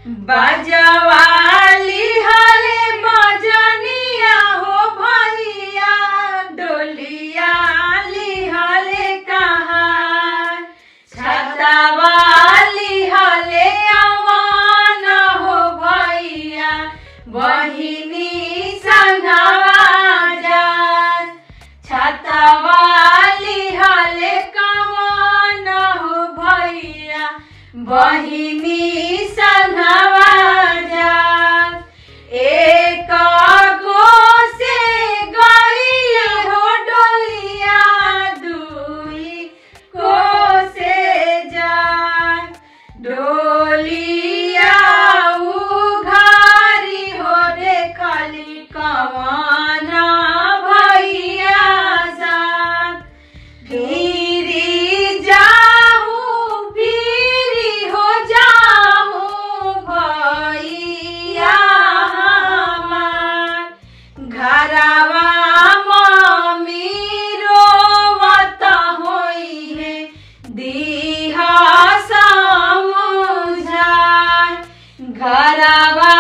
बजवाली हले बजनिया हो भैया डोलिया लिहले कहाँ छतवाली हले अवन हो भैया बहिनी संघवा जात छतवाली हले कवन हो भैया बहिनी संघवा जात एक गो से गई हो डोलिया दुई को से जात डोलिया उघारी हो देखली कवन भैया जात फिरी जाहू फिरी हो जाहू भैया हमार घरवा मम्मी रोवत होई है दीहा समुझाय घरवा